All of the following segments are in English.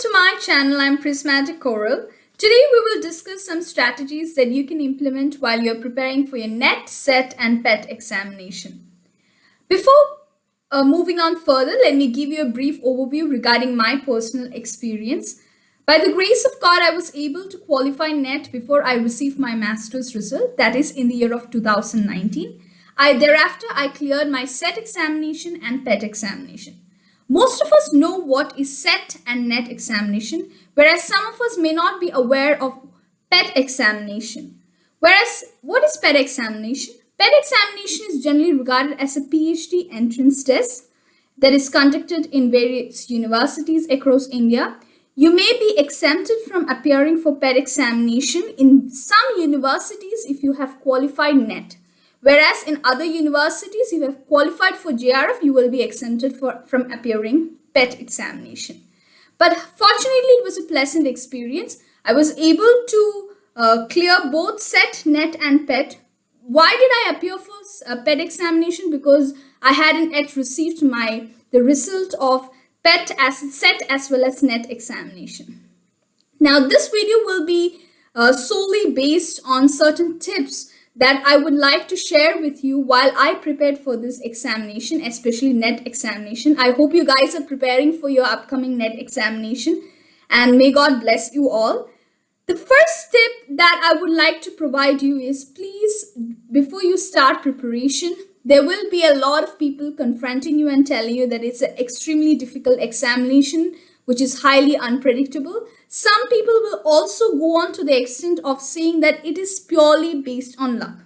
to my channel. I'm Prismatic Coral. Today we will discuss some strategies that you can implement while you're preparing for your NET, SET and PET examination. Before moving on further, let me give you a brief overview regarding my personal experience. By the grace of God, I was able to qualify NET before I received my master's result, that is in the year of 2019. Thereafter, I cleared my SET examination and PET examination. Most of us know what is SET and NET examination, whereas some of us may not be aware of PET examination. Whereas, what is PET examination? PET examination is generally regarded as a Ph.D. entrance test that is conducted in various universities across India. You may be exempted from appearing for PET examination in some universities if you have qualified NET. Whereas in other universities, if you have qualified for JRF, you will be exempted from appearing PET examination. But fortunately, it was a pleasant experience. I was able to clear both SET, NET and PET. Why did I appear for PET examination? Because I hadn't yet received the result of PET as SET as well as NET examination. Now, this video will be solely based on certain tips that I would like to share with you while I prepared for this examination, especially NET examination. I hope you guys are preparing for your upcoming NET examination, and may God bless you all. The first tip that I would like to provide you is, please, before you start preparation, there will be a lot of people confronting you and telling you that it's an extremely difficult examination, which is highly unpredictable. Some people will also go on to the extent of saying that it is purely based on luck.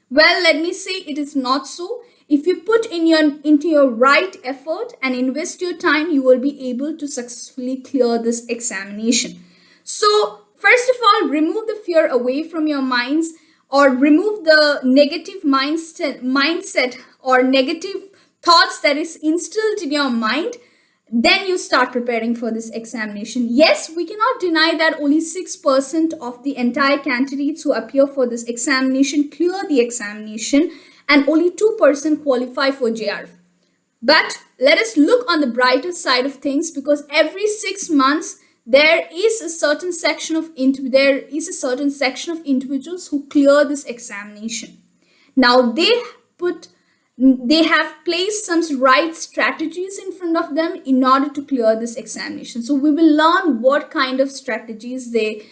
Well, let me say it is not so. If you put into your right effort and invest your time, you will be able to successfully clear this examination. So, first of all, remove the fear away from your minds, or remove the negative mindset or negative thoughts that is instilled in your mind. Then you start preparing for this examination. Yes, we cannot deny that only 6% of the entire candidates who appear for this examination clear the examination, and only 2% qualify for JRF. But let us look on the brighter side of things, because every 6 months there is a certain section of individuals who clear this examination. Now they have placed some right strategies in front of them in order to clear this examination. So we will learn what kind of strategies they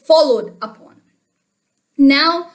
followed upon. Now,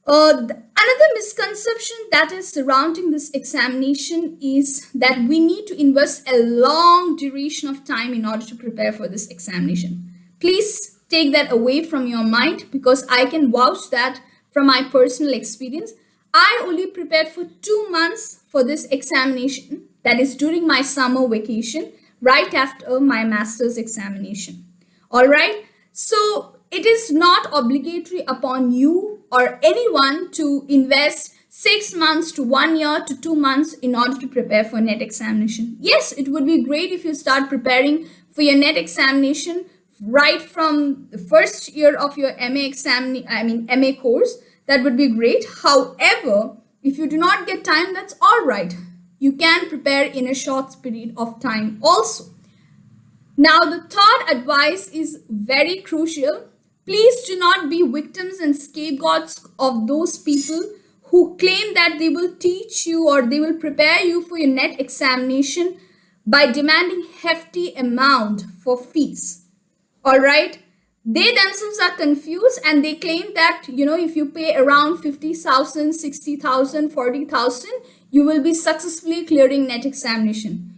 another misconception that is surrounding this examination is that we need to invest a long duration of time in order to prepare for this examination. Please take that away from your mind, because I can vouch that from my personal experience. I only prepared for 2 months for this examination, that is during my summer vacation, right after my master's examination. All right. So it is not obligatory upon you or anyone to invest 6 months to 1 year to 2 months in order to prepare for NET examination. Yes, it would be great if you start preparing for your NET examination right from the first year of your MA course. That would be great. However, if you do not get time, that's all right. You can prepare in a short period of time also. Now, the third advice is very crucial. Please do not be victims and scapegoats of those people who claim that they will teach you or they will prepare you for your NET examination by demanding hefty amount for fees. All right. They themselves are confused and they claim that, if you pay around 50,000, 60,000, 40,000, you will be successfully clearing NET examination.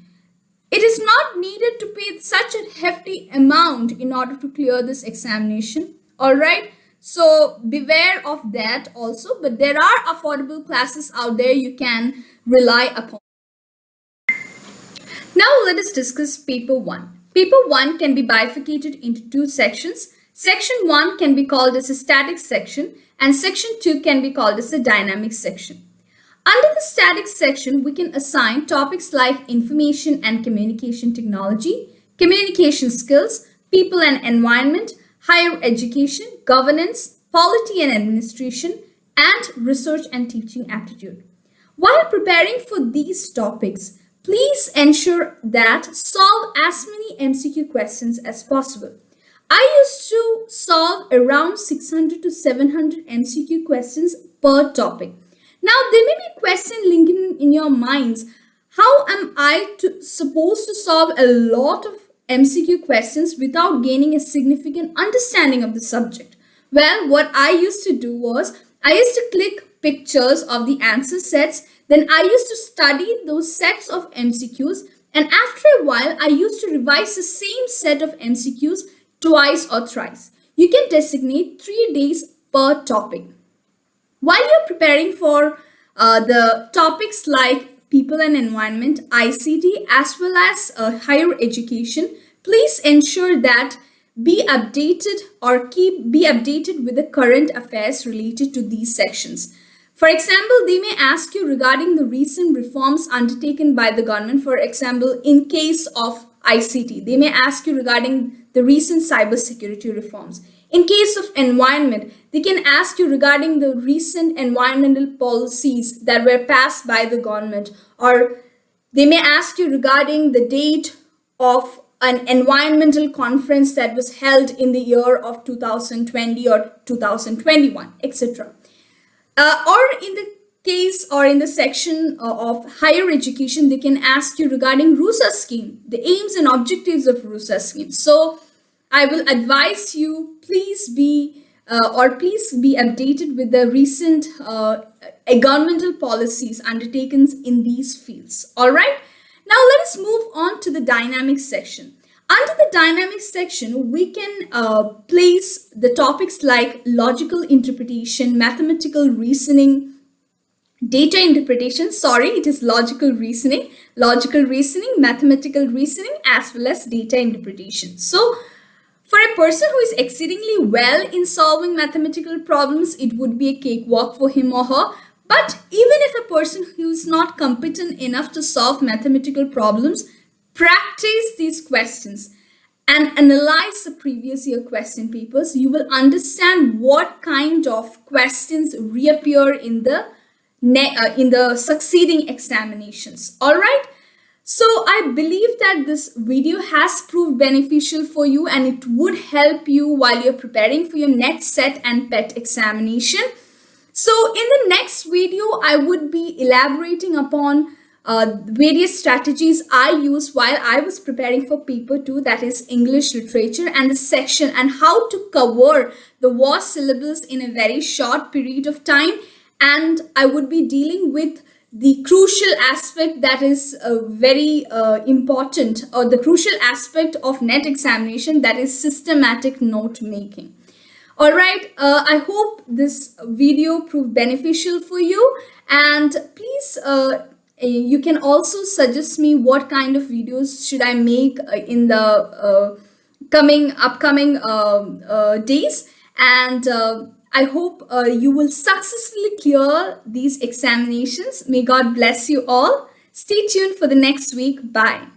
It is not needed to pay such a hefty amount in order to clear this examination. All right. So beware of that also. But there are affordable classes out there you can rely upon. Now let us discuss paper 1. Paper 1 can be bifurcated into 2 sections. Section 1 can be called as a static section, and section 2 can be called as a dynamic section. Under the static section, we can assign topics like information and communication technology, communication skills, people and environment, higher education, governance, polity and administration, and research and teaching aptitude. While preparing for these topics, please ensure that solve as many MCQ questions as possible. I used to solve around 600 to 700 MCQ questions per topic. Now, there may be a question linking in your minds. How am I supposed to solve a lot of MCQ questions without gaining a significant understanding of the subject? Well, what I used to do was I used to click pictures of the answer sets, then I used to study those sets of MCQs, and after a while, I used to revise the same set of MCQs twice or thrice. You can designate 3 days per topic. While you're preparing for the topics like people and environment, ICT, as well as higher education, please ensure that be updated with the current affairs related to these sections. For example, they may ask you regarding the recent reforms undertaken by the government. For example, in case of ICT, they may ask you regarding the recent cybersecurity reforms. In case of environment, they can ask you regarding the recent environmental policies that were passed by the government, or they may ask you regarding the date of an environmental conference that was held in the year of 2020 or 2021, etc. Or in the case or in the section of higher education, they can ask you regarding RUSA scheme, the aims and objectives of RUSA scheme. So I will advise you, please be updated with the recent governmental policies undertaken in these fields. All right. Now let us move on to the dynamics section. Under the dynamics section, we can place the topics like logical interpretation, mathematical reasoning, data interpretation. Sorry, it is logical reasoning, mathematical reasoning, as well as data interpretation. So for a person who is exceedingly well in solving mathematical problems, it would be a cakewalk for him or her. But even if a person who is not competent enough to solve mathematical problems, practice these questions and analyze the previous year question papers, you will understand what kind of questions reappear in the succeeding examinations. All right. So I believe that this video has proved beneficial for you, and it would help you while you're preparing for your NET, SET and PET examination. So in the next video, I would be elaborating upon various strategies I used while I was preparing for paper 2, that is English literature, and the section, and how to cover the vast syllabus in a very short period of time. And I would be dealing with the crucial aspect that is very important, or the crucial aspect of NET examination, that is systematic note making. All right, I hope this video proved beneficial for you, and please you can also suggest me what kind of videos should I make in the upcoming days, and I hope you will successfully clear these examinations. May God bless you all. Stay tuned for the next week. Bye.